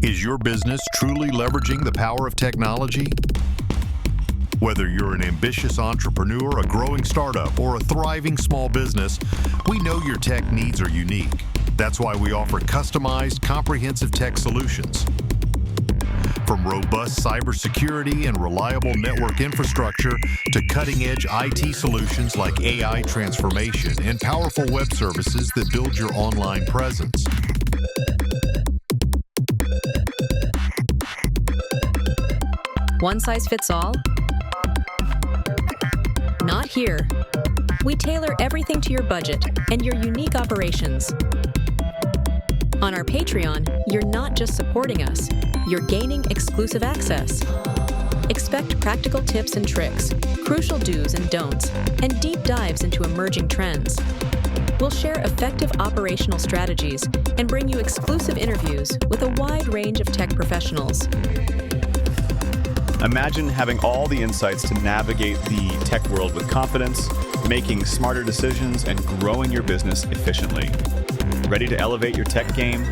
Is your business truly leveraging the power of technology? Whether you're an ambitious entrepreneur, a growing startup, or a thriving small business, we know your tech needs are unique. That's why we offer customized, comprehensive tech solutions. From robust cybersecurity and reliable network infrastructure to cutting-edge IT solutions like AI transformation and powerful web services that build your online presence. One size fits all? Not here. We tailor everything to your budget and your unique operations. On our Patreon, you're not just supporting us, you're gaining exclusive access. Expect practical tips and tricks, crucial do's and don'ts, and deep dives into emerging trends. We'll share effective operational strategies and bring you exclusive interviews with a wide range of tech professionals. Imagine having all the insights to navigate the tech world with confidence, making smarter decisions, and growing your business efficiently. Ready to elevate your tech game?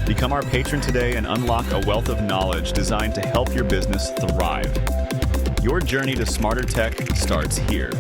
Become our patron today and unlock a wealth of knowledge designed to help your business thrive. Your journey to smarter tech starts here.